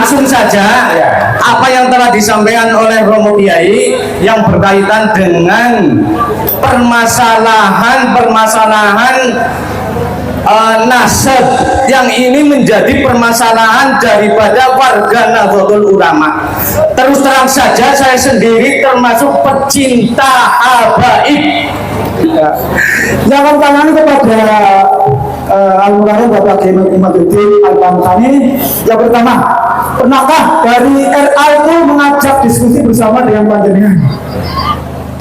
Langsung saja apa yang telah disampaikan oleh Romo Kiai yang berkaitan dengan permasalahan nasab yang ini menjadi permasalahan daripada warga Nahdlatul Ulama. Terus terang saja saya sendiri termasuk pecinta habaib. Jangan tangan kepada Al-Mukarram Bapak Kiai Imaduddin Al-Bantani. Yang pertama, pernahkah dari RA itu mengajak diskusi bersama dengan panjenengan?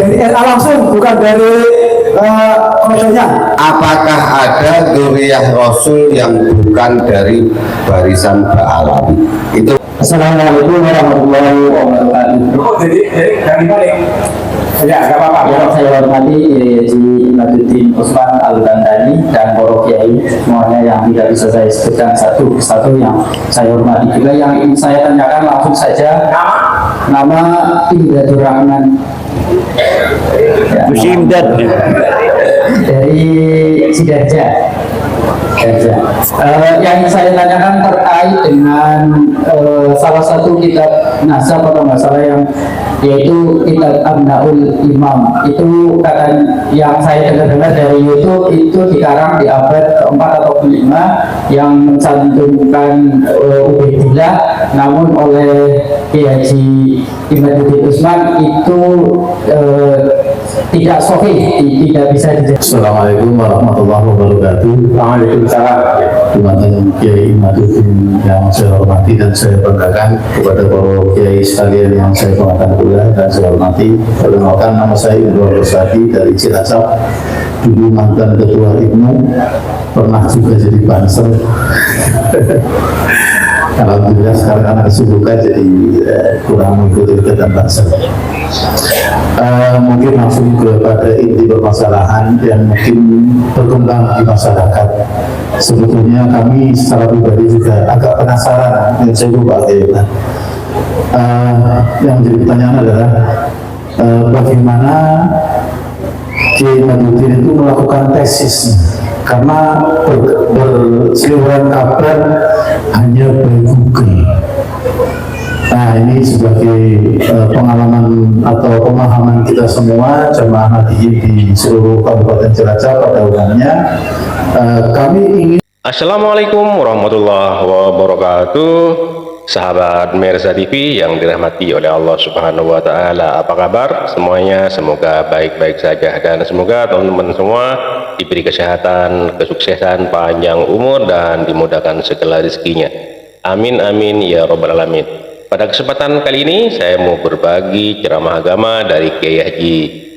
Dari RA langsung, bukan dari konselnya. Apakah ada dzurriyyah Rasul yang bukan dari barisan Ba'alawi? Itu. Assalamualaikum warahmatullahi wabarakatuh. Oh, jadi dari mana? Ya, nggak apa-apa. Yang saya hormati Haji Imaduddin Usman Al-Bantani dan para kiai semuanya yang tidak bisa saya sebutkan satu persatu, yang saya hormati juga. Yang ingin saya tanyakan langsung saja, nama Imdadur Rahman. Imdad Dari Sidarja. Yang ingin saya tanyakan terkait dengan salah satu kitab nasab atau masalah yang yaitu kitab Abnaul Imam. Itu kata yang saya dengar dari YouTube itu dikarang di abad ke-4 atau ke-5 yang mencantumkan Ubaidillah, namun oleh Kiai Haji Imaduddin Usman itu tidak sahih, tidak bisa dijadikan. Assalamualaikum warahmatullahi wabarakatuh. Waalaikumsalam. Teman-teman Kiai Imaduddin yang saya hormati dan saya banggakan, kepada para kiai sekalian yang saya banggakan pula dan saya hormati. Perkenalkan, nama saya Indro Rosadi dari Cilacap, dulu mantan ketua IPNU, pernah juga jadi pansel. Alhamdulillah sekarang anak kesibukan jadi kurang mengikuti kegiatan pansel. Mungkin langsung kepada inti permasalahan yang mungkin berkembang di masyarakat. Sebetulnya kami secara pribadi juga agak penasaran, dan saya lupa yang jadi pertanyaan adalah bagaimana Kiai Imaduddin itu melakukan tesis, karena berseliweran kabar hanya by Google. Nah, ini sebagai pengalaman atau pemahaman kita semua jemaah Nahdliyin di seluruh Kabupaten Cilacap pada umumnya, kami ingin. Assalamualaikum warahmatullahi wabarakatuh. Sahabat Mirza TV yang dirahmati oleh Allah Subhanahu wa Ta'ala, apa kabar semuanya? Semoga baik-baik saja, dan semoga teman-teman semua diberi kesehatan, kesuksesan, panjang umur, dan dimudahkan segala rezekinya. Amin amin ya robbal alamin. Pada kesempatan kali ini saya mau berbagi ceramah agama dari Kiai Haji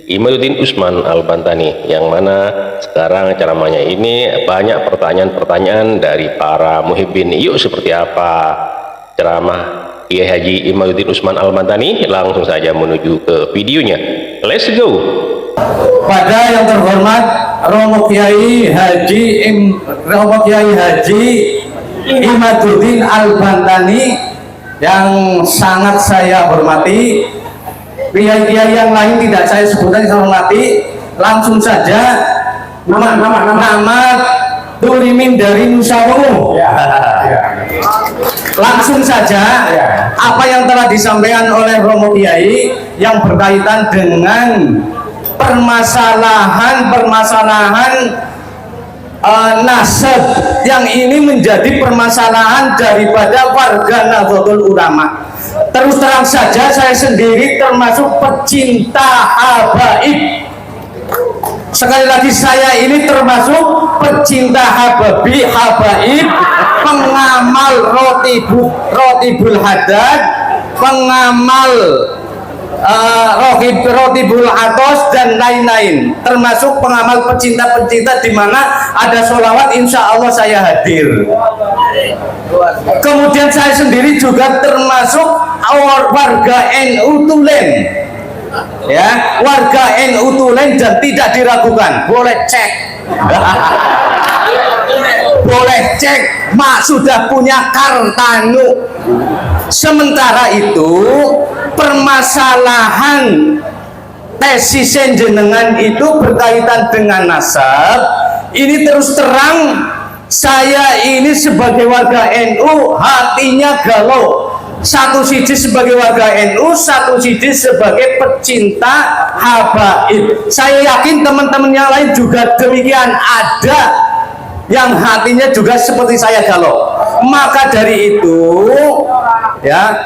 Imaduddin Usman Al-Bantani, yang mana sekarang ceramahnya ini banyak pertanyaan-pertanyaan dari para muhibbin. Yuk, seperti apa ceramah Kiai Haji Imaduddin Usman Al-Bantani? Langsung saja menuju ke videonya. Let's go. Pada yang terhormat Romo Kiai Haji Imaduddin Al-Bantani yang sangat saya hormati, kiai-kiai yang lain tidak saya sebutkan, saya hormati. Langsung saja nama Durimin dari Nusawu. Langsung saja apa yang telah disampaikan oleh Romo Kiai yang berkaitan dengan permasalahan nasab yang ini menjadi permasalahan daripada warga Nahdlatul Ulama. Terus terang saja saya sendiri termasuk pecinta habaib. Sekali lagi, saya ini termasuk pecinta habaib, pengamal rotibul hadad, pengamal rotibul atos, dan lain-lain, termasuk pengamal pecinta-pecinta, di mana ada sholawat insya Allah saya hadir. Kemudian saya sendiri juga termasuk warga NU Tulen, ya, warga NU Tulen, dan tidak diragukan, boleh cek. Boleh cek, mak sudah punya kartanu. Sementara itu permasalahan tesis jenengan itu berkaitan dengan nasab. Ini terus terang saya ini sebagai warga NU hatinya galau, Satu sisi sebagai warga NU, satu sisi sebagai pecinta habaib. Saya yakin teman-teman yang lain juga demikian, ada yang hatinya juga seperti saya galau. Maka dari itu, ya,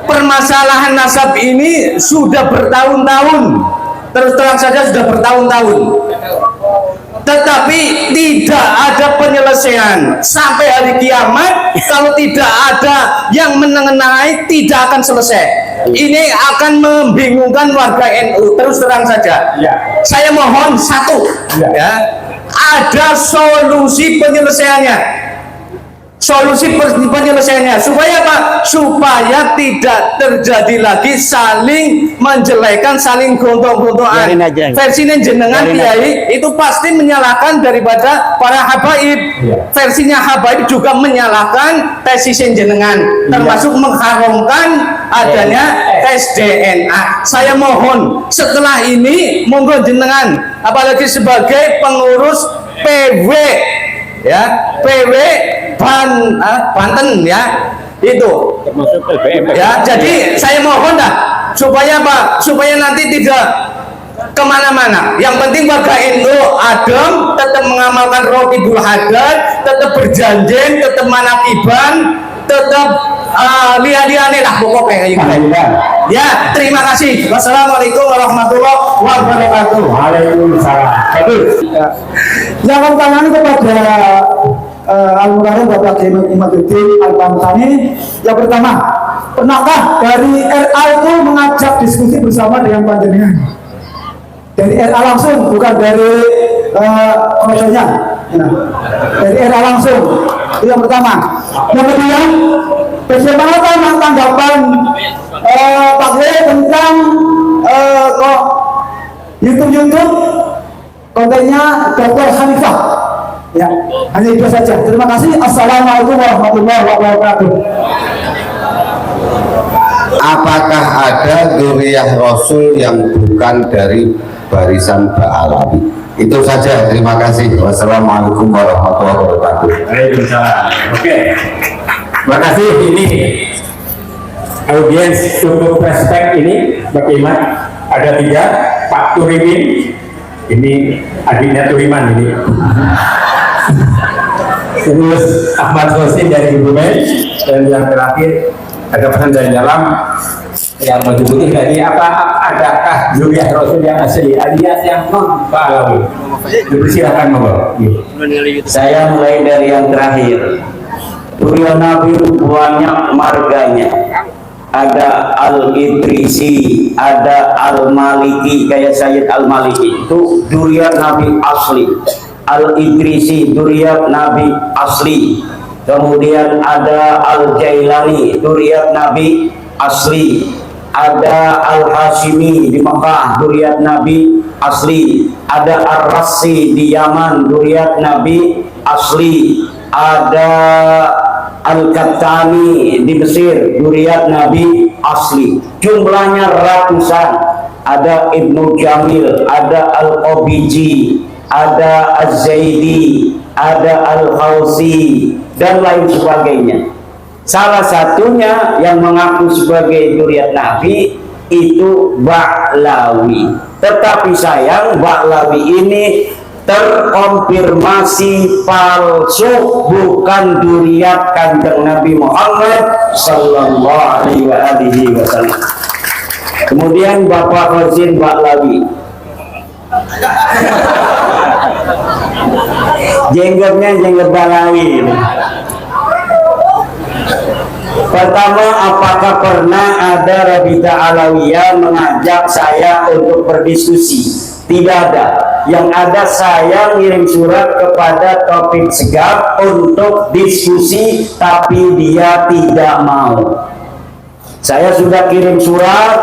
permasalahan nasab ini sudah bertahun-tahun, terus terang saja sudah bertahun-tahun, tetapi tidak ada penyelesaian sampai hari kiamat. Kalau tidak ada yang menengahi, tidak akan selesai. Ini akan membingungkan warga NU. Terus terang saja, saya mohon satu, ya, ada solusi penyelesaiannya. Solusi penyelesaiannya supaya apa? Supaya tidak terjadi lagi saling menjelekan, saling gontok-gontokan. Versinya jenengan kiai itu pasti menyalahkan daripada para habaib. Versinya habaib juga menyalahkan tesis jenengan, termasuk mengharamkan adanya tes DNA. Saya mohon setelah ini monggo jenengan, apalagi sebagai pengurus PW, ya, PW Banten, ya, itu ya. Jadi saya mohon dah supaya apa? Supaya nanti tidak kemana-mana. Yang penting warga NU adem, tetap mengamalkan Raqibul Hadad, tetap berjanji, tetap manakiban, tetap lihat-lihat lah pokoknya gitu. Ya, terima kasih. Wassalamualaikum warahmatullahi wabarakatuh. Waalaikumsalam. Jangan tangan kepada Al-Mukarram Bapak Kiai Imaduddin Al-Bantani. Yang pertama, pernahkah dari RA itu mengajak diskusi bersama dengan panjenengan? Dari RA langsung, bukan dari konselnya. Dari RA langsung. Itu yang pertama. Yang kedua, bagaimana tanggapan Pak Kiai tentang kok YouTube kontennya Dr. Hanifah? Ya, hanya itu saja. Terima kasih. Assalamualaikum warahmatullahi wabarakatuh. Apakah ada dzurriyyah Rasul yang bukan dari barisan Ba'alawi? Itu saja. Terima kasih. Wassalamualaikum warahmatullahi wabarakatuh. Waalaikumsalam. Oke. Terima kasih. Ini audiens cukup respect ini bagaimana? Ada 3, Pak Turimin. Ini adiknya Turiman ini. Terus Ahmad Hosin dari Bumen, dan yang terakhir ada pesan dari dalam yang menyebutkan tadi adakah dzurriyyah Rasul yang asli alias yang non Ba'alawi? Silakan monggo. Saya mulai dari yang terakhir. Dzurriyyah Nabi banyak marganya. Ada Al-Idrisi, ada Al-Maliki, kayak Sayyid Al-Maliki itu dzurriyyah Nabi asli. Al-Idrisi dzurriyyah Nabi asli. Kemudian ada Al-Jailani dzurriyyah Nabi asli. Ada Al-Hashimi di Mekah dzurriyyah Nabi asli. Ada Ar-Rassi di Yaman dzurriyyah Nabi asli. Ada Al-Qattani di Mesir dzurriyyah Nabi asli. Jumlahnya ratusan. Ada Ibnu Jamil, ada Al-Qabiji, ada Az-Zaidi, ada Al-Khawsi, dan lain sebagainya. Salah satunya yang mengaku sebagai dzurriyyah Nabi itu Ba'lawi. Tetapi sayang, Ba'lawi ini terkonfirmasi palsu, bukan dzurriyyah Kanjeng Nabi Muhammad sallallahu alaihi wasallam. Kemudian Bapak Hosin Ba'lawi, jenggotnya jenggot Ba'lawi. Pertama, apakah pernah ada Rabita Alawiyah mengajak saya untuk berdiskusi? Tidak ada. Yang ada saya ngirim surat kepada Taufik Segaf untuk diskusi, tapi dia tidak mau. Saya sudah kirim surat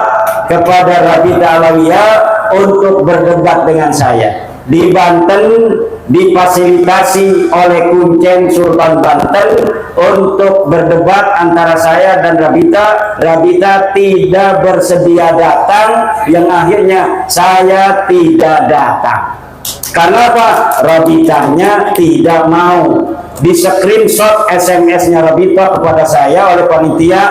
kepada Rabita Alawiyah untuk berdebat dengan saya. Di Banten difasilitasi oleh Kuncen Sultan Banten untuk berdebat antara saya dan Rabita. Rabita tidak bersedia datang, yang akhirnya saya tidak datang. Karena apa? Rabitanya tidak mau. Di screenshot SMS-nya Rabita kepada saya oleh panitia,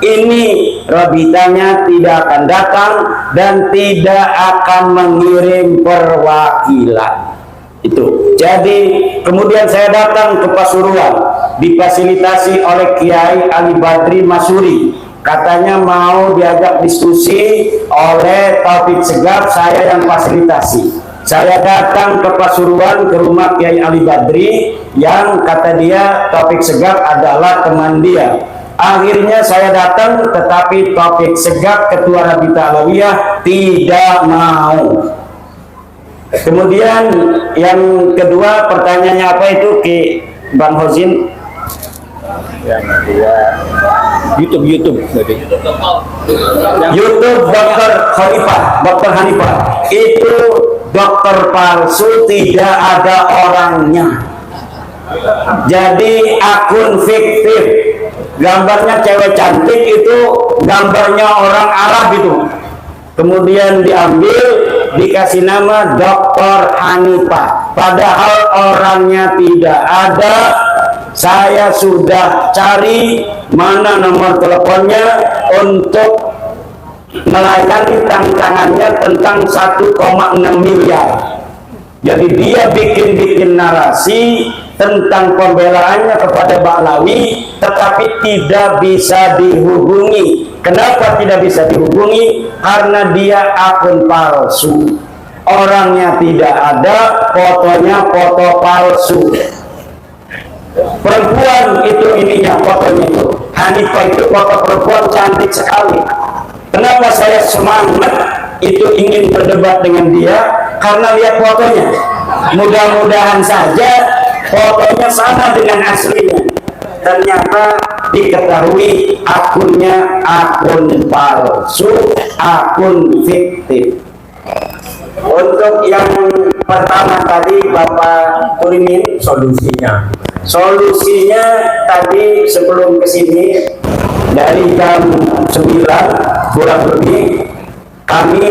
ini rabitanya tidak akan datang dan tidak akan mengirim perwakilan. Itu. Jadi kemudian saya datang ke Pasuruan, difasilitasi oleh Kiai Ali Badri Masuri. Katanya mau diajak diskusi oleh Taufik Segaf, saya yang fasilitasi. Saya datang ke Pasuruan ke rumah Kiai Ali Badri yang kata dia Taufik Segaf adalah teman dia. Akhirnya saya datang, tetapi Taufik Segaf Ketua Rabita Alawiyah tidak mau. Kemudian yang kedua pertanyaannya apa itu Ki Bang Hozin? Yang kedua YouTube Dokter Hanifah itu dokter palsu, tidak ada orangnya. Jadi akun fiktif, gambarnya cewek cantik itu gambarnya orang Arab itu. Kemudian diambil, dikasih nama Dokter Hanifah, padahal orangnya tidak ada. Saya sudah cari mana nomor teleponnya untuk melayani tantangannya tentang 1,6 miliar. Jadi dia bikin narasi tentang pembelaannya kepada Ba'lawi, tetapi tidak bisa dihubungi. Kenapa tidak bisa dihubungi? Karena dia akun palsu, orangnya tidak ada, fotonya foto palsu. Perempuan itu ininya, fotonya itu Hanifah itu foto perempuan cantik sekali. Kenapa saya semangat itu ingin berdebat dengan dia? Karena lihat fotonya, mudah-mudahan saja fotonya sama dengan aslinya. Ternyata diketahui akunnya akun palsu, akun fiktif. Untuk yang pertama tadi Bapak Tulimin, solusinya tadi sebelum kesini dari jam 9 kurang lebih kami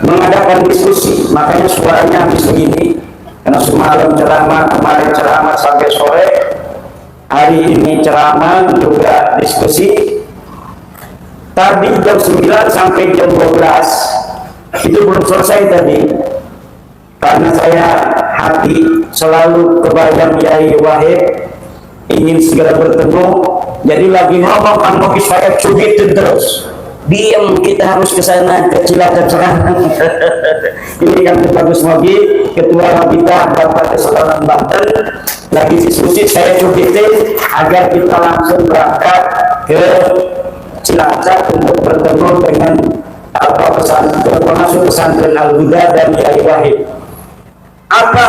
mengadakan diskusi, makanya suaranya habis begini karena semalam ceramah, kemarin ceramah sampai sore, hari ini ceramah juga diskusi. Tadi jam 9 sampai jam 12 itu belum selesai tadi, karena saya hati selalu kebayang Yai Wahid, ingin segera bertemu. Jadi lagi ngomong kan mau saya cubitin terus, diam, kita harus ke sana, ke Cilacap sekarang. Ini kan bagus Mogi, Ketua Rabita Bapak Kesultanan Banten, lagi diskusi, saya cubitin agar kita langsung berangkat ke Cilacap untuk bertemu dengan pengasuh pesantren Al-Huda dan Yai Wahid. Apa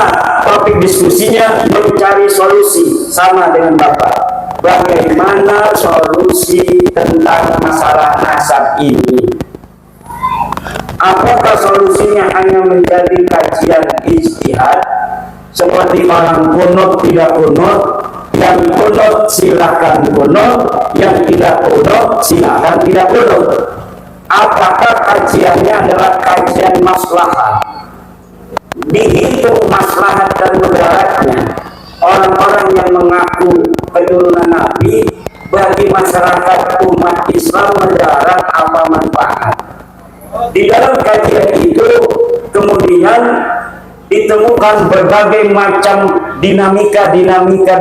topik diskusinya? Mencari solusi, sama dengan Bapak. Bagaimana solusi tentang masalah nasab ini? Apakah solusinya hanya menjadi kajian ijtihad seperti orang kunut tidak kunut, yang kunut silakan kunut, yang tidak kunut silakan tidak kunut? Apakah kajiannya adalah kajian maslahat, dihitung maslahat dan mudaratnya orang-orang yang mengaku keturunan Nabi, bagi masyarakat umat Islam mudarat apa manfaat? Di dalam kajian itu kemudian ditemukan berbagai macam dinamika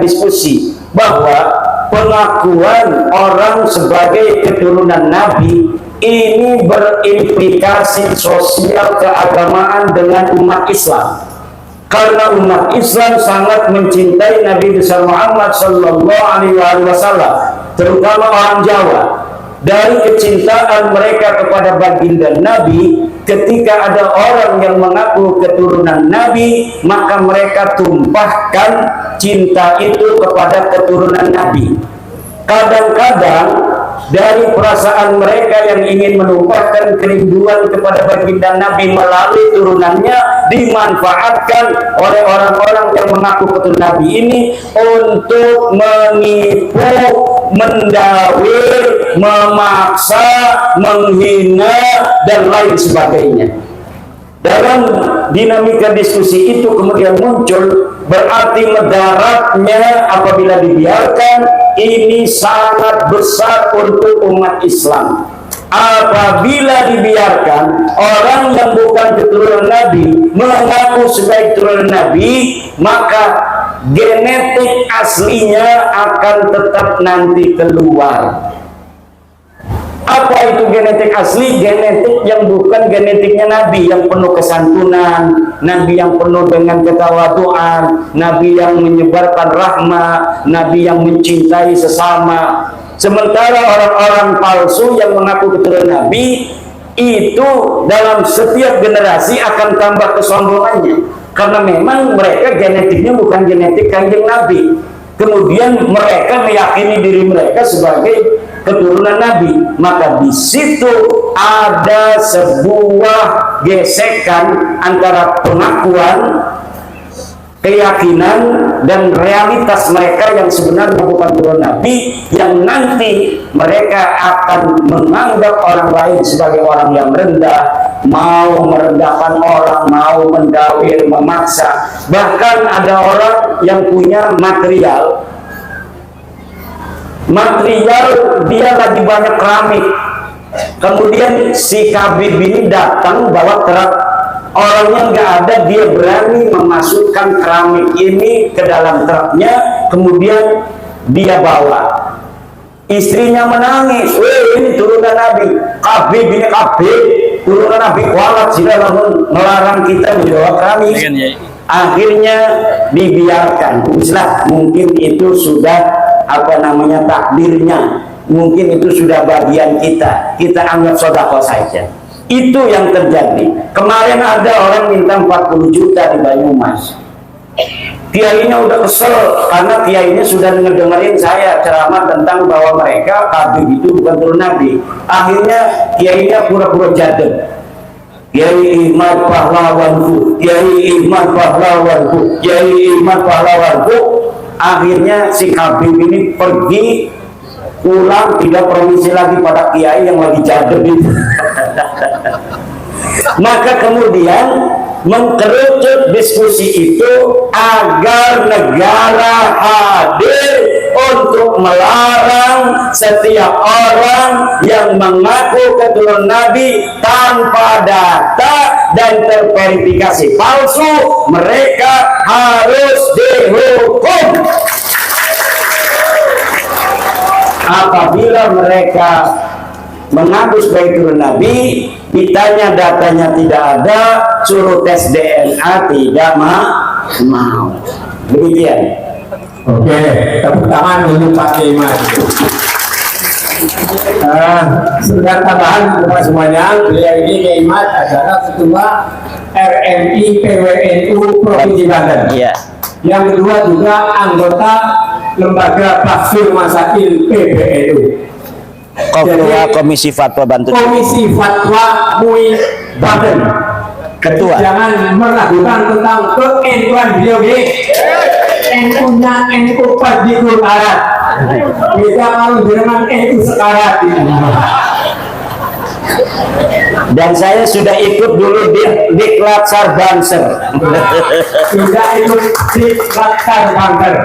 diskusi, bahwa pengakuan orang sebagai keturunan Nabi ini berimplikasi sosial keagamaan dengan umat Islam. Karena umat Islam sangat mencintai Nabi besar Muhammad Sallallahu Alaihi Wasallam, terutama orang Jawa. Dari kecintaan mereka kepada baginda Nabi, ketika ada orang yang mengaku keturunan Nabi, maka mereka tumpahkan cinta itu kepada keturunan Nabi. Kadang-kadang dari perasaan mereka yang ingin menumpahkan kerinduan kepada baginda Nabi melalui turunannya, dimanfaatkan oleh orang-orang yang mengaku keturunan Nabi ini untuk menipu, mendawir, memaksa, menghina, dan lain sebagainya. Dalam dinamika diskusi itu kemudian muncul, berarti mudaratnya apabila dibiarkan ini sangat besar untuk umat Islam. Apabila dibiarkan orang yang bukan keturunan Nabi mengaku sebagai keturunan Nabi, maka genetik aslinya akan tetap nanti keluar. Apa itu genetik asli? Genetik yang bukan genetiknya Nabi, yang penuh kesantunan, Nabi yang penuh dengan ketawaduan, Nabi yang menyebarkan rahmat, Nabi yang mencintai sesama. Sementara orang-orang palsu yang mengaku keturunan Nabi itu dalam setiap generasi akan tambah kesombongannya, karena memang mereka genetiknya bukan genetik Kanjeng Nabi. Kemudian mereka meyakini diri mereka sebagai keturunan Nabi, maka di situ ada sebuah gesekan antara pengakuan, keyakinan dan realitas mereka yang sebenarnya bukan keturunan Nabi, yang nanti mereka akan menganggap orang lain sebagai orang yang rendah, mau merendahkan orang, mau mendawir, memaksa. Bahkan ada orang yang punya material dia lagi banyak keramik, kemudian si Habib ini datang bawa kerak, orangnya nggak ada, dia berani memasukkan keramik ini ke dalam truknya, kemudian dia bawa. Istrinya menangis, ini turunan Nabi, Habib ini Habib turunan Nabi, kualat sih melarang kita menjual keramik. Akhirnya dibiarkan. Mungkin itu sudah takdirnya, mungkin itu sudah bagian kita anggap sedekah saja. Itu yang terjadi. Kemarin ada orang minta 40 juta di Banyumas. Kiainya udah kesel karena kiainya sudah dengerin saya ceramah tentang bahwa mereka Habib itu bukan turun Nabi. Akhirnya kiainya pura-pura jadab. Kiai Ihmad pahlawanku, Kiai Ihmad pahlawanku, Kiai Ihmad pahlawanku. Akhirnya si Habib ini pergi pulang, tidak permisi lagi pada kiai yang lagi jadab itu. Maka kemudian mengkerucut diskusi itu agar negara hadir untuk melarang setiap orang yang mengaku keturunan Nabi tanpa data dan terverifikasi palsu, mereka harus dihukum. Apabila mereka mengaku sebagai keturunan Nabi, ditanya datanya tidak ada, suruh tes DNA tidak mau. Demikian. Oke, tepuk tangan untuk Pak Iman. Sebentar tambahan kepada semuanya, beliau ini Kiai Ihmad adalah ketua RMI PWNU Provinsi Banten. Iya. Yang kedua juga anggota Lembaga Baksul Masail PBNU. Ketua Komisi Fatwa Banten. Komisi Fatwa MUI Banten. Ketua. Jangan meragukan tentang ke-NU-an beliau ini. NU-nya NU Fadlul Arad. Kita mau dengan NU sekarat ini. Dan saya sudah ikut dulu di Diklat Sarbanser. Sudah ikut di Diklat Banten.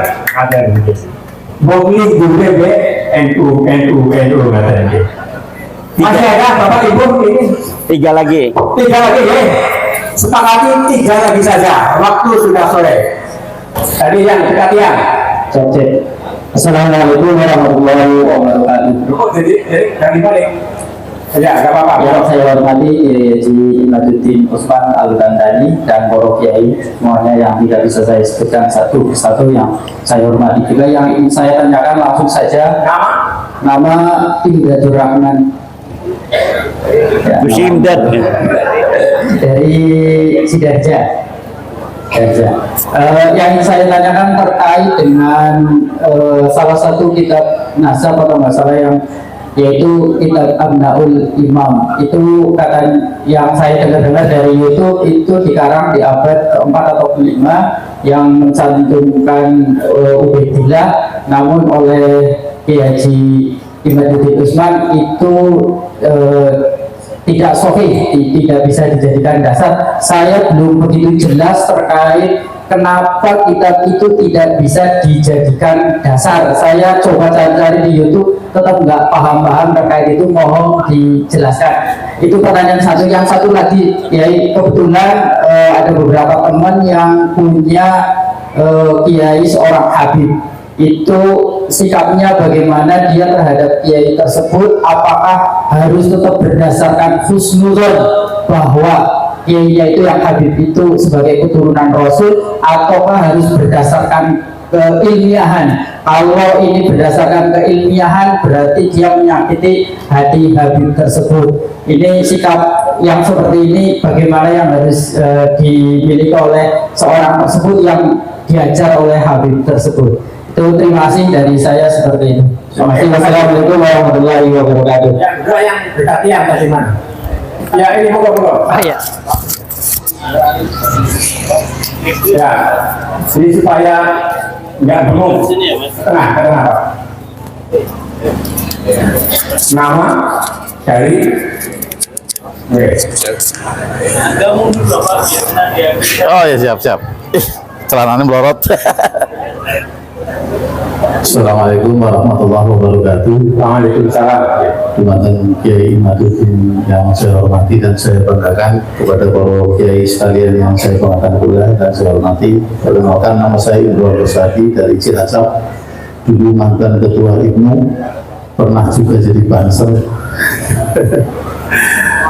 Bogli juga NU katanya. Masih ada Bapak Ibu ini? Tiga lagi Ya. Sepakati 3 lagi saja. Waktu sudah sore. Tadi yang perhatian. Assalamualaikum warahmatullahi wabarakatuh. Oh, jadi dari balik. Ya, nggak apa-apa. Yang saya hormati Kiai Imaduddin Usman Al-Kandani dan para kiai semuanya yang tidak bisa saya sebutkan satu persatu, yang saya hormati juga. Yang ingin saya tanyakan langsung saja, nama Imdadur Rahman. Ya, Imdad dari Sidarja. Yang ingin saya tanyakan terkait dengan salah satu kitab nasab atau masalah yaitu kitab Abnaul Imam. Itu kata yang saya dengar dari YouTube, itu dikarang di abad ke-4 atau ke-5, yang mencantumkan Ubaidillah, namun oleh Kiai Haji Imaduddin Usman itu tidak sahih, tidak bisa dijadikan dasar. Saya belum begitu jelas terkait kenapa kitab itu tidak bisa dijadikan dasar. Saya coba cari-cari di YouTube, tetap nggak paham-paham terkait itu, mohon dijelaskan. Itu pertanyaan satu. Yang satu lagi, Kiai, kebetulan ada beberapa teman yang punya Kiai seorang Habib. Itu sikapnya bagaimana dia terhadap Kiai tersebut, apakah harus tetap berdasarkan husnuzon bahwa Kiai itu yang Habib itu sebagai keturunan Rasul, ataukah harus berdasarkan keilmiahan? Kalau ini berdasarkan keilmiahan berarti dia menyakiti hati Habib tersebut. Ini sikap yang seperti ini bagaimana yang harus dimiliki oleh seorang tersebut yang diajar oleh Habib tersebut. Itu terima kasih dari saya seperti itu. Assalamualaikum warahmatullahi wabarakatuh. Yang kedua yang berarti yang bagaimana? Ya ini monggo. Ya. Ya, jadi supaya nggak bingung. Tengah, Pak. Nama dari Oh ya, siap. Celananya melorot. Assalamualaikum warahmatullahi wabarakatuh. Waalaikumsalam. Jumatan Kiai Imaduddin yang saya hormati dan saya banggakan, kepada para Kiai sekalian yang saya banggakan pula dan saya hormati. Perkenalkan, nama saya Indra Rosadi dari Cilacap, dulu mantan ketua IPNU, pernah juga jadi Bansel.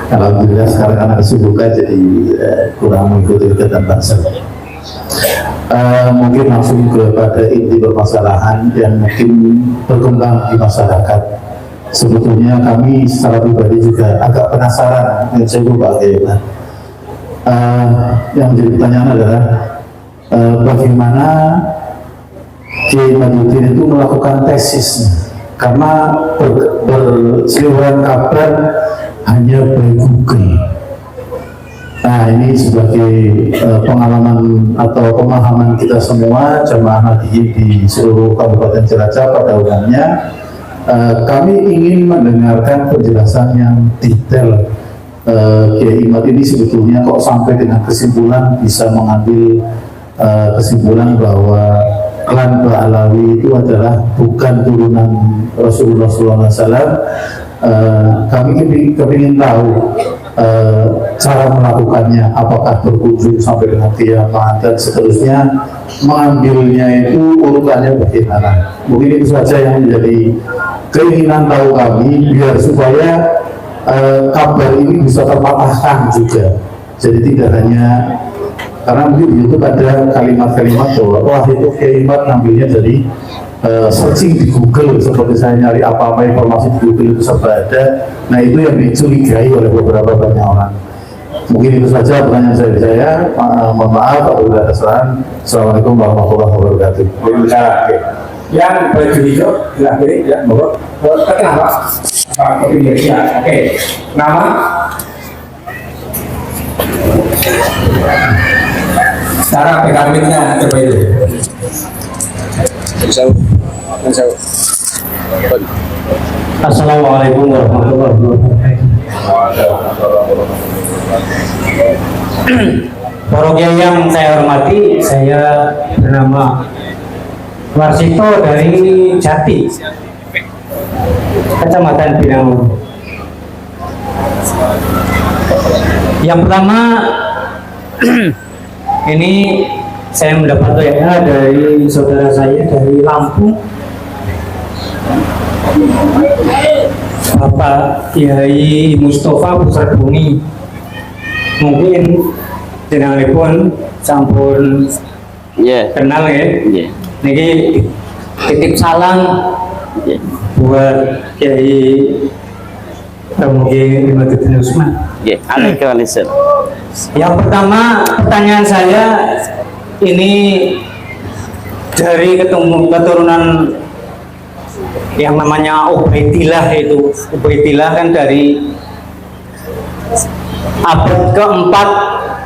Alhamdulillah sekarang anak kesibukan jadi kurang mengikuti kegiatan Bansel. Mungkin langsung kepada inti permasalahan yang mungkin berkembang di masyarakat. Sebetulnya kami secara pribadi juga agak penasaran, saya lupa bagaimana. Yang menjadi pertanyaan adalah bagaimana Kiai Imaduddin itu melakukan tesisnya, karena berseliweran kabar hanya by Google. Nah, ini sebagai pengalaman atau pemahaman kita semua jemaah Nahdliyin di seluruh Kabupaten Cilacap pada umumnya, kami ingin mendengarkan penjelasan yang detail. Kiai Imad ini sebetulnya kok sampai dengan kesimpulan, bisa mengambil kesimpulan bahwa klan Ba'alawi itu adalah bukan turunan Rasulullah SAW. Kami ingin tahu cara melakukannya, apakah berkunjung sampai dengan kiamat dan seterusnya, mengambilnya itu urutannya bagaimana. Mungkin itu saja yang menjadi keinginan tahu kami, biar supaya kabar ini bisa terpatahkan juga. Jadi tidak hanya, karena mungkin di YouTube ada kalimat-kalimat bahwa wah itu kalimat ngambilnya dari searching di Google, seperti saya nyari apa-apa informasi di Google itu serba ada. Nah, itu yang dicurigai oleh beberapa banyak orang. Mungkin itu saja pertanyaan saya. Mohon maaf apabila ada kesalahan. Assalamualaikum warahmatullahi wabarakatuh. Yang baju hijau sebelah kiri, ya, monggo. Tengah, Pak. Pak, ya, oke. Nama? Cara PKB-nya coba itu. Assalamualaikum warahmatullahi wabarakatuh. Para kiai yang saya hormati, saya bernama Warsito dari Jati, Kecamatan Binangun. Yang pertama, ini saya mendapat WA dari saudara saya dari Lampung, Bapak Kiai Mustafa Pusarbuni. Mungkin jenenganipun sampun kenal ya. Niki titip salam buat Kiai Mugi Imaduddin Usman. Yang pertama, pertanyaan saya ini dari keturunan yang namanya Ubaidillah. Itu Ubaidillah kan dari abad keempat,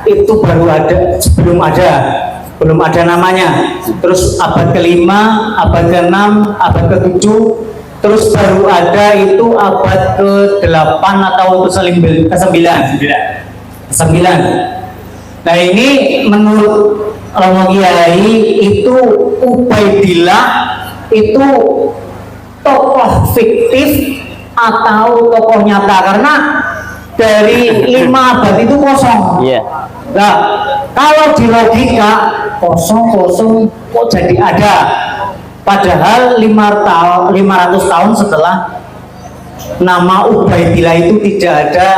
itu baru ada, belum ada namanya. Terus abad kelima, abad keenam, abad ketujuh, terus baru ada itu abad ke-8 atau ke-9. Nah, ini menurut Romo Kiai itu Ubaidillah itu tokoh fiktif atau tokoh nyata, karena dari 5 abad itu kosong. Nah, kalau di logika kosong kok jadi ada, padahal 500 tahun setelah nama Ubaidillah itu tidak ada,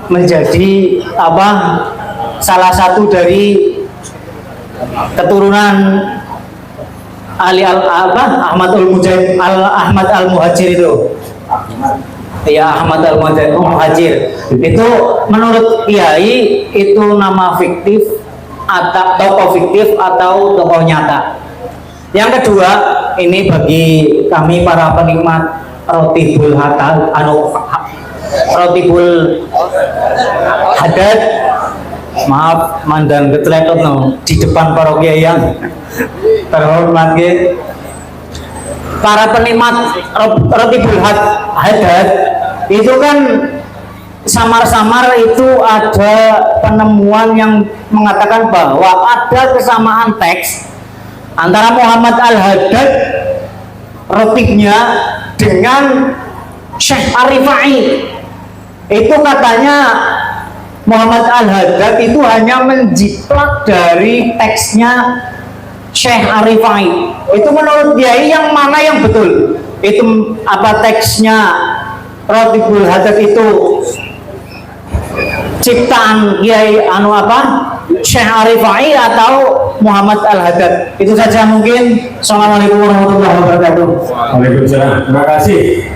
menjadi salah satu dari keturunan Ahmad al-Muhajir itu. Ya, Ahmad al-Muhajir itu menurut Kiai itu nama fiktif atau tokoh fiktif atau tokoh nyata. Yang kedua, ini bagi kami para penikmat rotibul hadat, maaf mandan keteletot di depan para kiai yang terhormat. Para penikmat rotibul hadat itu kan samar-samar itu ada penemuan yang mengatakan bahwa ada kesamaan teks antara Muhammad al-Haddad rotibnya dengan Syekh Ar-Rifai. Itu katanya Muhammad al-Haddad itu hanya menjiplak dari teksnya Syekh Ar-Rifai. Itu menurut Kiai yang mana yang betul? Itu apa teksnya Rotibul Haddad itu ciptaan Kiai Syekh Ar-Rifai atau Muhammad al-Haddad? Itu saja mungkin. Assalamualaikum warahmatullahi wabarakatuh. Waalaikumsalam. Terima kasih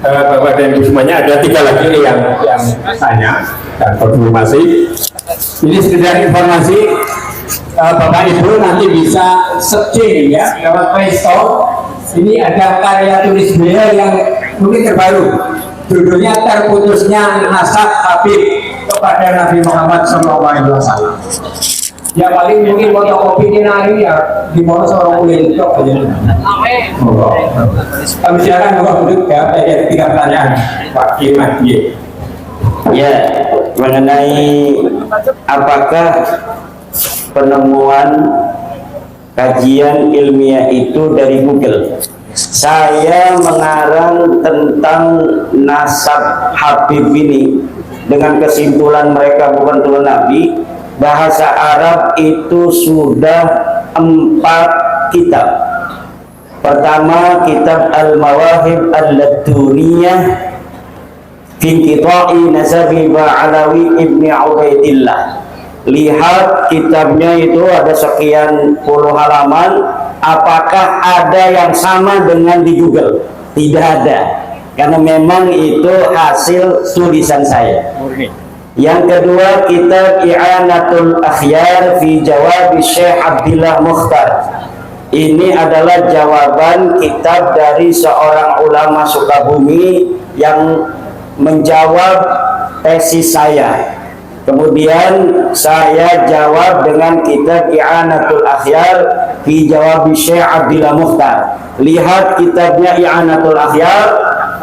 Bapak dan Ibu semuanya. Ada 3 lagi yang tanya dan konfirmasi. Ini sekedar informasi, Bapak Ibu nanti bisa searching ya lewat Play Store. Ini ada karya tulis beliau yang mungkin terbaru. Judulnya Terputusnya Nasab Habib kepada Nabi Muhammad SAW. Ya paling mungkin fotokopi ini nari ya di mana seorang kulit itu aja. Kami silakan Bapak duduk ya. Ada 3 pertanyaan Pak Iman. Ya, mengenai apakah penemuan kajian ilmiah itu dari Google. Saya mengarang tentang nasab Habib ini dengan kesimpulan mereka bukan turun Nabi. Bahasa Arab itu sudah 4 kitab. Pertama, kitab Al-Mawahib Al-Laduniyah fi Qita'i Nasabi Ba'alawi Ibni Ubaidillah. Lihat kitabnya itu ada sekian puluh halaman. Apakah ada yang sama dengan di Google? Tidak ada, karena memang itu hasil tulisan saya. Yang kedua, kitab I'anatul Akhyar fi Jawab Syekh Abdillah Mukhtar. Ini adalah jawaban kitab dari seorang ulama Sukabumi yang menjawab tesis saya. Kemudian saya jawab dengan kitab I'anatul Akhyar fi Jawab Syekh Abdillah Mukhtar. Lihat kitabnya I'anatul Akhyar,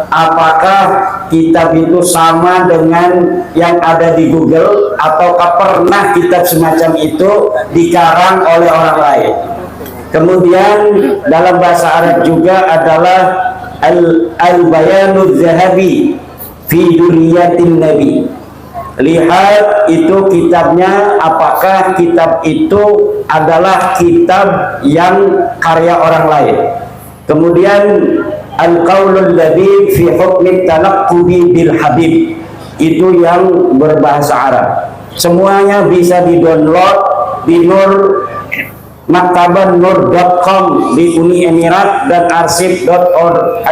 apakah kitab itu sama dengan yang ada di Google ataukah pernah kitab semacam itu dikarang oleh orang lain. Kemudian dalam bahasa Arab juga adalah Al-Bayanud Zahabi fi Duriyatin Nabi. Lihat itu kitabnya, apakah kitab itu adalah kitab yang karya orang lain. Kemudian Al-Qaulul Ladhi fi Hukmi Talaqqubi bil Habib, itu yang berbahasa Arab. Semuanya bisa di-download di maktaban.nur.com di Uni Emirat dan arsip.org.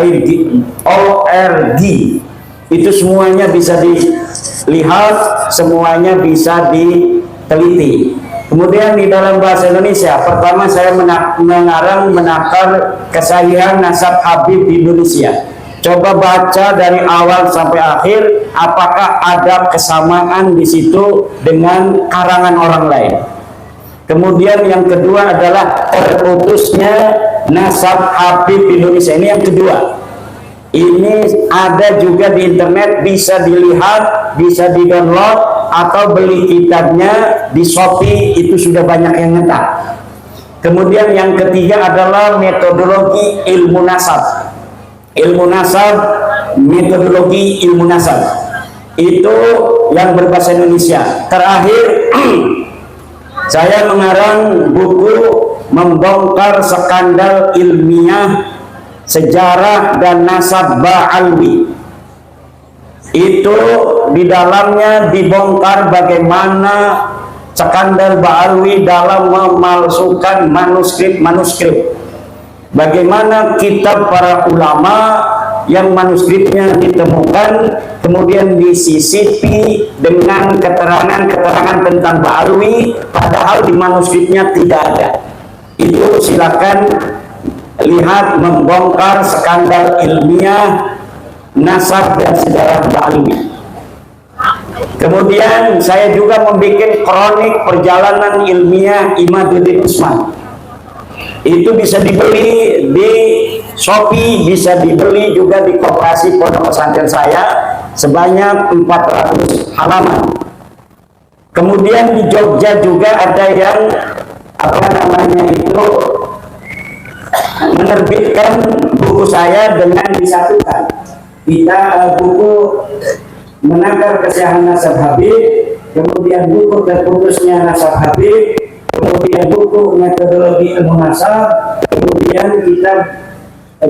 Itu semuanya bisa dilihat, semuanya bisa diteliti. Kemudian di dalam bahasa Indonesia, pertama saya menakar kesahihan nasab Habib di Indonesia. Coba baca dari awal sampai akhir, apakah ada kesamaan di situ dengan karangan orang lain. Kemudian yang kedua adalah terputusnya nasab Habib di Indonesia. Ini yang kedua. Ini ada juga di internet, bisa dilihat, bisa di-download. atau beli kitabnya di Shopee, itu sudah banyak yang ngetak. Kemudian yang ketiga adalah metodologi ilmu nasab. Ilmu nasab, metodologi ilmu nasab. Itu yang berbahasa Indonesia. Terakhir, saya mengarang buku membongkar skandal ilmiah sejarah dan nasab Ba'alwi. Itu di dalamnya dibongkar bagaimana skandal Ba'alwi dalam memalsukan manuskrip. Bagaimana kitab para ulama yang manuskripnya ditemukan kemudian disisipi dengan keterangan-keterangan tentang Ba'alwi, padahal di manuskripnya tidak ada. Itu silakan lihat membongkar skandal ilmiah nasab dan sejarah Ba'alwi. Kemudian saya juga membuat kronik perjalanan ilmiah Imaduddin Usman. Itu bisa dibeli di Shopee, bisa dibeli juga di koperasi pondok pesantren saya sebanyak 400 halaman. Kemudian di Jogja juga ada yang menerbitkan buku saya dengan disatukan. Kita buku Menakar Kesiahan Nasab Habib, kemudian buku Terputusnya Nasab Habib, kemudian buku Metodologi Ilmu Nasab, kemudian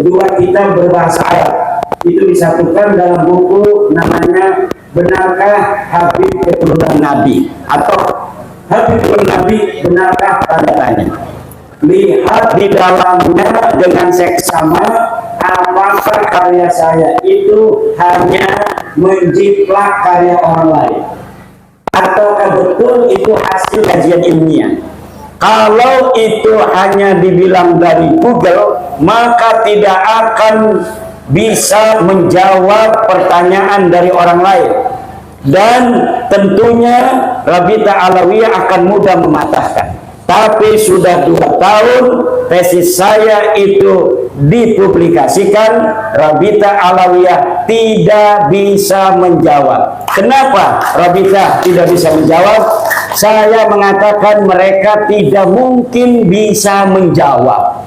dua kitab berbahasa Arab. Itu disatukan dalam buku namanya Benarkah Habib Keturunan Nabi, atau Habib Keturunan Nabi Benarkah Tanda Tanya. Lihat di dalamnya dengan seksama apakah karya saya itu hanya menjiplak karya orang lain, ataukah betul itu hasil kajian ilmiah. Kalau itu hanya dibilang dari Google, maka tidak akan bisa menjawab pertanyaan dari orang lain, dan tentunya Rabita Alawiyah akan mudah mematahkan. Tapi sudah 2 tahun tesis saya itu dipublikasikan, Rabita Alawiyah tidak bisa menjawab. Kenapa Rabita tidak bisa menjawab? Saya mengatakan mereka tidak mungkin bisa menjawab.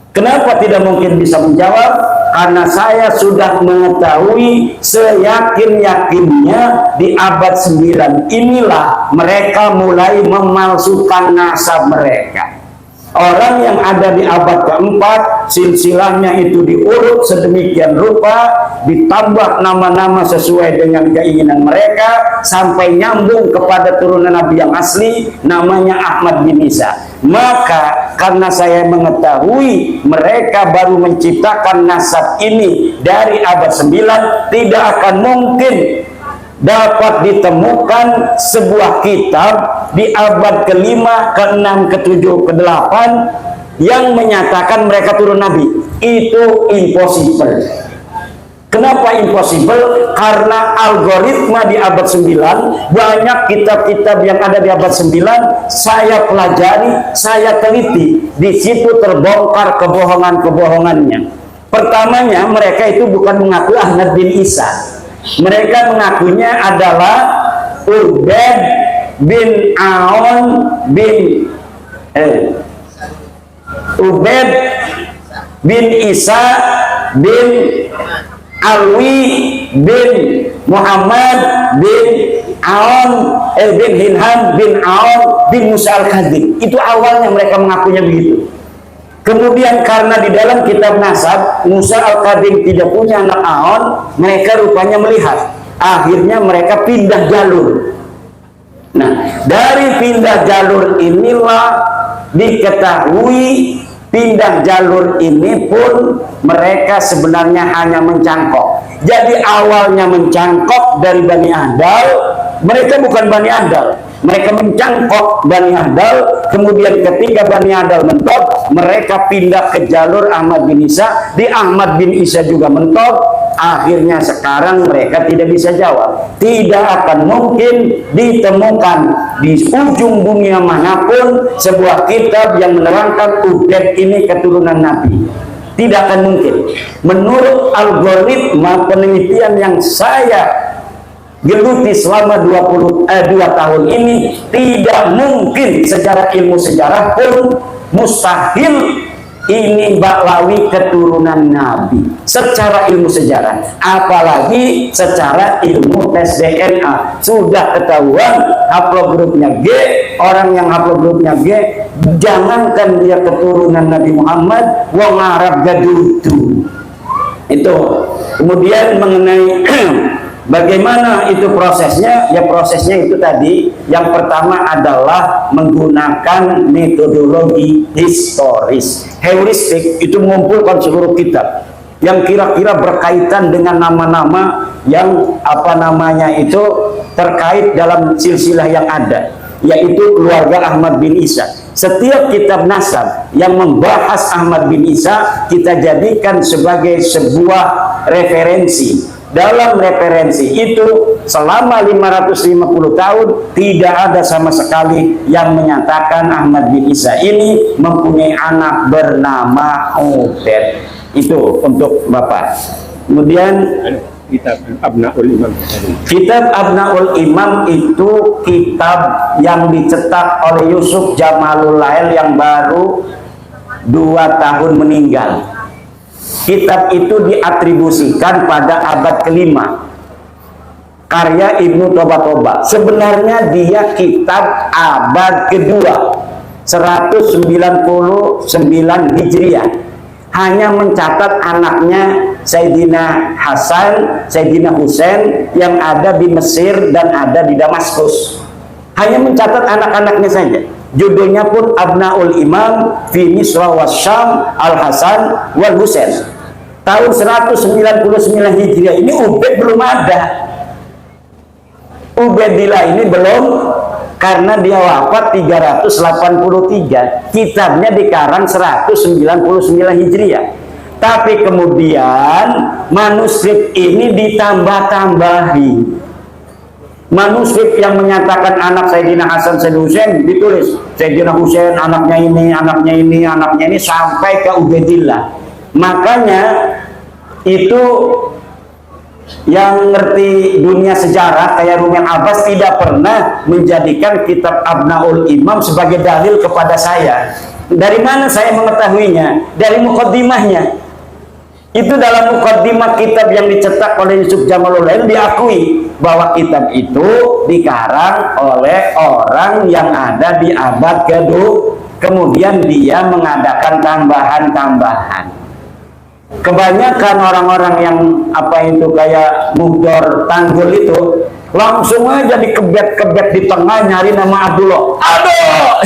Kenapa tidak mungkin bisa menjawab? Karena saya sudah mengetahui seyakin-yakinnya di abad 9 inilah mereka mulai memalsukan nasab mereka. Orang yang ada di abad keempat, silsilahnya itu diurut sedemikian rupa, ditambah nama-nama sesuai dengan keinginan mereka, sampai nyambung kepada turunan Nabi yang asli, namanya Ahmad bin Isa. Maka karena saya mengetahui mereka baru menciptakan nasab ini dari abad 9, tidak akan mungkin dapat ditemukan sebuah kitab di abad ke-5, ke-6, ke-7, ke-8 yang menyatakan mereka turun Nabi. Itu impossible. Kenapa impossible? Karena algoritma di abad 9, banyak kitab-kitab yang ada di abad 9 saya pelajari, saya teliti. Di situ terbongkar kebohongan-kebohongannya. Pertamanya mereka itu bukan mengaku Ahmad bin Isa. Mereka mengakunya adalah Ubaid bin Aon bin Ubaid bin Isa bin Alwi bin Muhammad bin Aon bin Hinham bin Aon bin Musa al-Kadzim. Itu awalnya mereka mengakunya begitu. Kemudian karena di dalam kitab nasab Musa al-Kadzim tidak punya anak Aon, mereka rupanya melihat. Akhirnya mereka pindah jalur. Nah, dari pindah jalur inilah diketahui pindah jalur ini pun mereka sebenarnya hanya mencangkok. Jadi awalnya mencangkok dari Bani Ahdal, mereka bukan Bani Ahdal. Mereka mencangkok Bani Ahdal, kemudian ketika Bani Ahdal mentok, mereka pindah ke jalur Ahmad bin Isa. Di Ahmad bin Isa juga mentok. Akhirnya sekarang mereka tidak bisa jawab. Tidak akan mungkin ditemukan di ujung dunia manapun sebuah kitab yang menerangkan Ubaid ini keturunan Nabi. Tidak akan mungkin. Menurut algoritma penelitian yang saya geluti selama 2 tahun ini, tidak mungkin secara ilmu sejarah pun mustahil ini Baklawi keturunan Nabi secara ilmu sejarah, apalagi secara ilmu tes DNA. Sudah ketahuan haplogrupnya G, orang yang haplogrupnya G, jangankan dia keturunan Nabi Muhammad, wong Arab gadudu. Itu. Kemudian mengenai bagaimana itu prosesnya? Ya prosesnya itu tadi, yang pertama adalah menggunakan metodologi historis. Heuristik itu mengumpulkan seluruh kitab yang kira-kira berkaitan dengan nama-nama yang itu terkait dalam silsilah yang ada, yaitu keluarga Ahmad bin Isa. Setiap kitab nasab yang membahas Ahmad bin Isa kita jadikan sebagai sebuah referensi. Dalam referensi itu selama 550 tahun tidak ada sama sekali yang menyatakan Ahmad bin Isa ini mempunyai anak bernama Ubed. Itu untuk Bapak. Kemudian Kitab Abnaul Imam. Kitab Abnaul Imam itu kitab yang dicetak oleh Yusuf Jamalul Lail yang baru 2 tahun meninggal. Kitab itu diatribusikan pada abad kelima, karya Ibnu Toba. Sebenarnya dia kitab abad kedua, 199 Hijriah. Hanya mencatat anaknya Sayyidina Hasan, Sayyidina Husain yang ada di Mesir dan ada di Damaskus. Hanya mencatat anak-anaknya saja. Judulnya pun Abnaul Imam fi Misra wa Syam Al-Hasan wal Husain. Tahun 199 Hijriah ini Ubed belum ada. Ubaidillah ini belum, karena dia wafat 383. Kitabnya dikarang 199 Hijriah. Tapi kemudian manuskrip ini ditambah-tambahi. Manuskrip yang menyatakan anak Sayyidina Hasan Sayyidina Husain ditulis Sayyidina Husain anaknya ini, anaknya ini, anaknya ini sampai ke Ubaidillah. Makanya itu yang ngerti dunia sejarah kayak Rumian Abbas tidak pernah menjadikan kitab Abnaul Imam sebagai dalil kepada saya. Dari mana saya mengetahuinya? Dari mukaddimahnya. Itu dalam mukaddimah kitab yang dicetak oleh Yusuf Jamalul Lail diakui bahwa kitab itu dikarang oleh orang yang ada di abad kedua. Kemudian dia mengadakan tambahan-tambahan. Kebanyakan orang-orang yang kayak Mugdor Tanggul itu langsung aja dikebet-kebet di tengah nyari nama Abdullah. Aduh,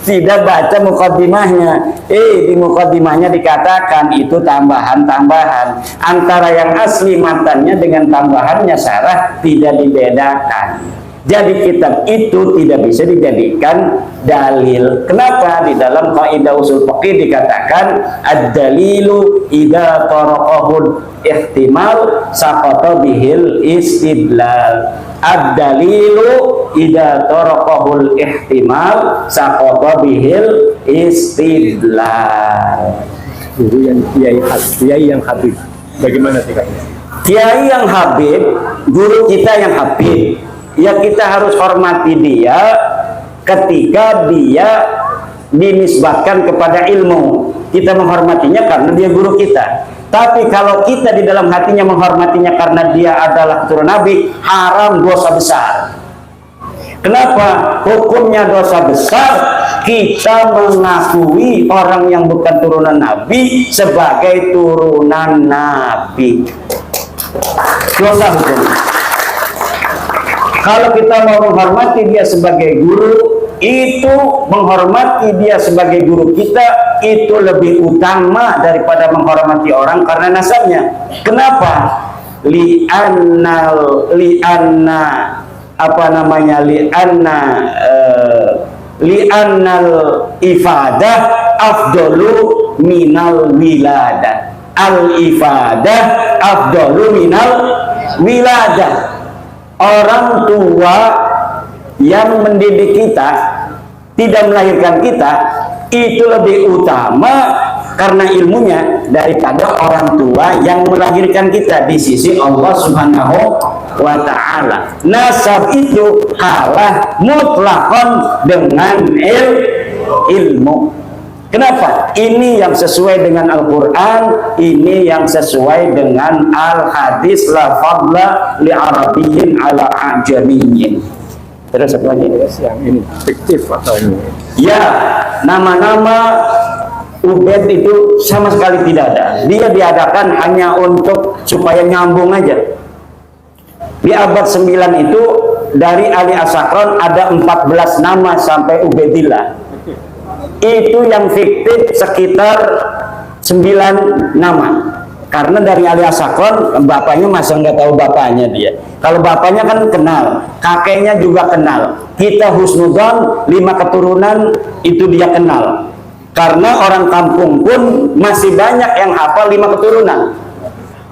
tidak baca mukaddimahnya. Di mukaddimahnya dikatakan itu tambahan-tambahan. Antara yang asli matanya dengan tambahannya syarah tidak dibedakan. Jadi kitab itu tidak bisa dijadikan dalil. Kenapa? Di dalam kaidah usul fiqih dikatakan ad-dalilu idza taraqahul ihtimal saqata bihil istidlal. Ad-dalilu idza taraqahul ihtimal saqata bihil istidlal. Guru yang kiai yang habib. Bagaimana sikapnya? Kiai yang habib, guru kita yang habib. Ya kita harus hormati dia ketika dia dinisbatkan kepada ilmu. Kita menghormatinya karena dia guru kita. Tapi kalau kita di dalam hatinya menghormatinya karena dia adalah keturunan Nabi, haram, dosa besar. Kenapa? Hukumnya dosa besar. Kita mengakui orang yang bukan turunan Nabi sebagai turunan Nabi. Dosa hukumnya. Kalau kita mau menghormati dia sebagai guru, itu menghormati dia sebagai guru kita itu lebih utama daripada menghormati orang karena nasabnya. Kenapa? Li'anna li'annal ifadah afdalu minal wiladah. Al ifadah afdalu minal wiladah. Orang tua yang mendidik kita, tidak melahirkan kita, itu lebih utama karena ilmunya daripada orang tua yang melahirkan kita di sisi Allah Subhanahu wa ta'ala. Nasab itu kalah mutlakon dengan ilmu. Kenapa? Ini yang sesuai dengan Al-Quran, ini yang sesuai dengan Al-Hadis, la fadla li arabiyyin ala ajamiyyin. Terus satu lagi. Yang ini fiktif atau ini? Ya, nama-nama Ubaid itu sama sekali tidak ada. Dia diadakan hanya untuk supaya nyambung aja. Di abad 9 itu dari Ali As-Sakran ada 14 nama sampai Ubaidillah. Itu yang fiktif sekitar 9 nama. Karena dari Ali As-Sakran, bapaknya masa nggak tahu bapaknya dia. Kalau bapaknya kan kenal, kakeknya juga kenal. Kita husnudzon 5 keturunan itu dia kenal. Karena orang kampung pun masih banyak yang hafal 5 keturunan.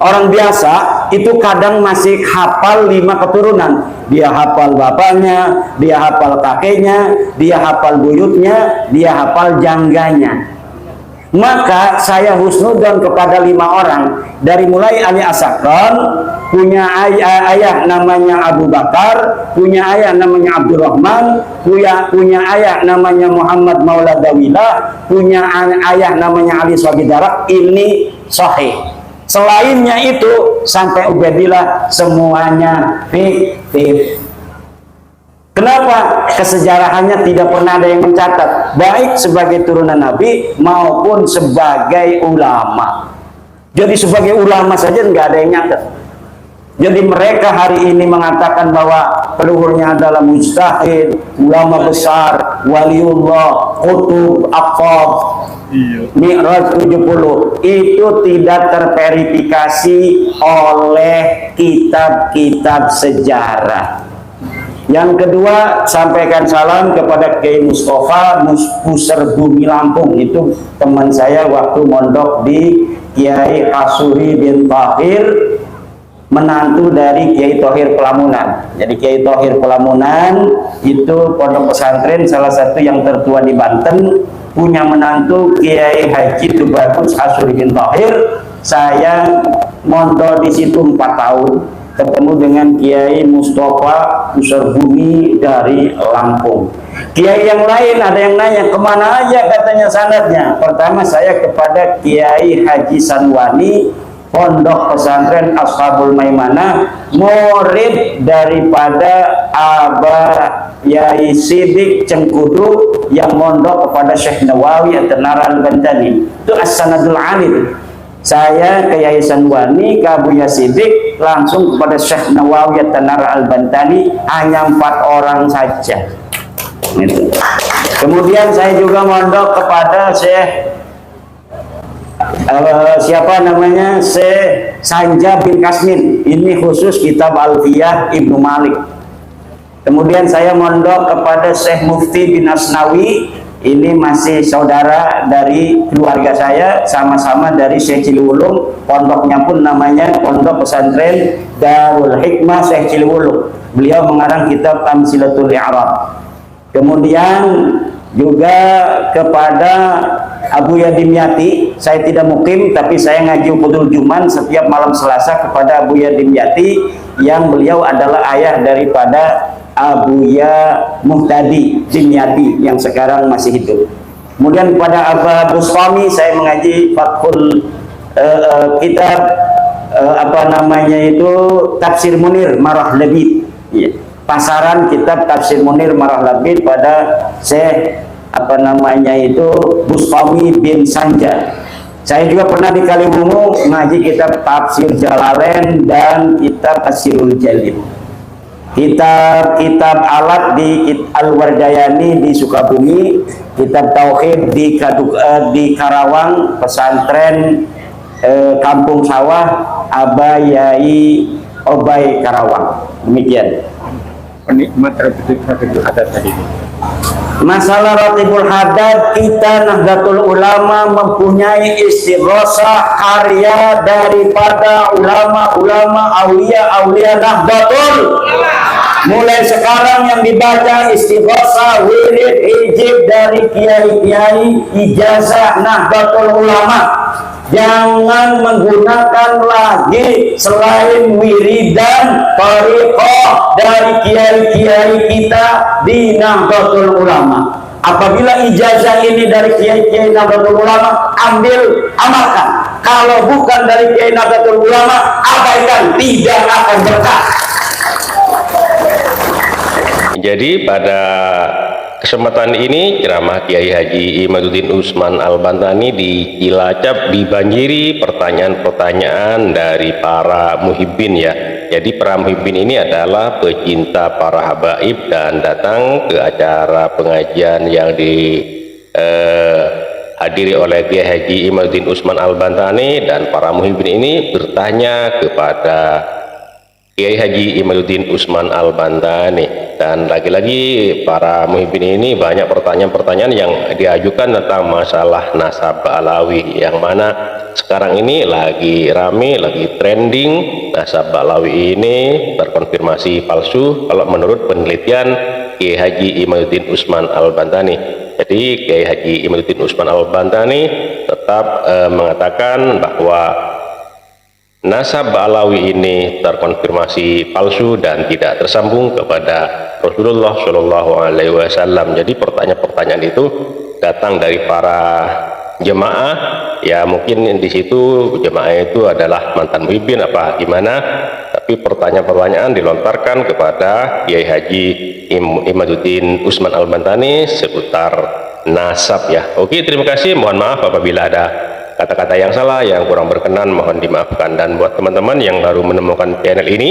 Orang biasa itu kadang masih hafal 5 keturunan. Dia hafal bapaknya, dia hafal kakeknya, dia hafal buyutnya, dia hafal jangganya. Maka saya husnudzon kepada 5 orang. Dari mulai Ali As-Sakran, punya ayah namanya Abu Bakar, punya ayah namanya Abdurrahman, punya ayah namanya Muhammad Maula Dawilah, punya ayah namanya Ali Swabidarak. Ini sahih. Selainnya itu sampai Ubaidillah semuanya fiktif. Kenapa? Kesejarahannya tidak pernah ada yang mencatat, baik sebagai turunan Nabi maupun sebagai ulama. Jadi sebagai ulama saja nggak ada yang nyatat. Jadi mereka hari ini mengatakan bahwa leluhurnya adalah mujtahid, ulama besar, waliullah, qutub, aqab, Mi'raj 70, itu tidak terverifikasi oleh kitab-kitab sejarah. Yang kedua, sampaikan salam kepada Kiai Mustafa Pusar Bumi Lampung. Itu teman saya waktu mondok di Kiai Hasuri bin Tahir, menantu dari Kiai Thohir Pelamunan. Jadi Kiai Thohir Pelamunan itu pondok pesantren salah satu yang tertua di Banten, punya menantu Kiai Haji Tubagus Hasuri bin Tahir. Saya mondok di situ 4 tahun, ketemu dengan Kiai Mustafa Pusar Bumi dari Lampung. Kiai yang lain ada yang nanya kemana aja katanya sanadnya. Pertama saya kepada Kiai Haji Sanwani, pondok pesantren Ashabul Maimanah, murid daripada Abah Yai Sidik Cengkudu yang mondok kepada Syekh Nawawi At-Tanara Al-Bantani. Itu As-Sanadul Alim. Saya ke Yai Sanwani, ke Abu Yasidik, langsung kepada Syekh Nawawi At-Tanara Al-Bantani, hanya 4 orang saja. Gitu. Kemudian saya juga mondok kepada Syekh siapa namanya, Syekh Sanja bin Kasmin. Ini khusus kitab Alfiyah Ibnu Malik. Kemudian saya mondok kepada Syekh Mufti bin Asnawi. Ini masih saudara dari keluarga saya, sama-sama dari Syekh Ciliwulung. Pondoknya pun namanya Pondok Pesantren Darul Hikmah Syekh Ciliwulung. Beliau mengarang kitab Tamsilatul I'rab. Kemudian juga kepada Abu Yadim Yati. Saya tidak mukim, tapi saya ngaji Qudul Juman setiap malam Selasa kepada Abu Yadim Yati, yang beliau adalah ayah daripada Abu Ya Muhtadi Dimyati yang sekarang masih hidup. Kemudian kepada Abu Bustami saya mengaji Fathul kitab apa namanya itu Tafsir Munir Marah Labid. Ya. Pasaran kitab Tafsir Munir Marah Labid pada Syekh apa namanya itu Bustami bin Sanja. Saya juga pernah di Kaliwungu ngaji kitab Tafsir Jalalain dan kitab Tafsirul Jalil. Kitab-kitab alat di Al-Warjayani di Sukabumi, kitab Tauhid di Karawang, pesantren Kampung Sawah Aba Yai Obay Karawang. Demikian. Penikmat Ratibul Haddad tadi. Masalah Ratibul Haddad, kita Nahdlatul Ulama mempunyai istighosah karya daripada ulama-ulama aulia Nahdlatul. mulai sekarang yang dibaca istighosah, wirid, hijib dari kiai-kiai ijazah Nahdlatul Ulama. Jangan menggunakan lagi selain wiridan thariqah dari kiai-kiai kita di Nahdlatul Ulama. Apabila ijazah ini dari kiai-kiai Nahdlatul Ulama, ambil, amalkan. Kalau bukan dari kiai Nahdlatul Ulama, abaikan, tidak akan berkah. Jadi pada kesempatan ini ceramah Kiai Haji Imaduddin Usman Al-Bantani di Cilacap dibanjiri pertanyaan-pertanyaan dari para muhibbin ya. Jadi para muhibbin ini adalah pecinta para habaib dan datang ke acara pengajian yang dihadiri oleh Kiai Haji Imaduddin Usman Al-Bantani, dan para muhibbin ini bertanya kepada Kiai Haji Imaduddin Usman Al-Bantani. Dan lagi-lagi para muhibbin ini banyak pertanyaan-pertanyaan yang diajukan tentang masalah nasab Ba'alawi, yang mana sekarang ini lagi rame, lagi trending. Nasab Ba'alawi ini terkonfirmasi palsu kalau menurut penelitian Kiai Haji Imaduddin Usman Al-Bantani. Jadi Kiai Haji Imaduddin Usman Al-Bantani tetap mengatakan bahwa nasab Ba'alawi ini terkonfirmasi palsu dan tidak tersambung kepada Rasulullah Shallallahu Alaihi Wasallam. Jadi pertanyaan-pertanyaan itu datang dari para jemaah, ya mungkin di situ jemaah itu adalah mantan muhibbin apa gimana, tapi pertanyaan-pertanyaan dilontarkan kepada Kiai Haji Imaduddin Usman Al-Bantani seputar nasab ya. Oke, terima kasih. Mohon maaf apabila ada kata-kata yang salah, yang kurang berkenan, mohon dimaafkan. Dan buat teman-teman yang baru menemukan channel ini,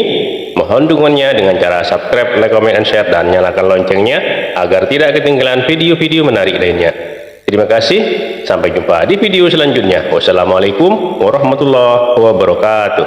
mohon dukungannya dengan cara subscribe, like, comment, and share, dan nyalakan loncengnya agar tidak ketinggalan video-video menarik lainnya. Terima kasih, sampai jumpa di video selanjutnya. Wassalamualaikum warahmatullahi wabarakatuh.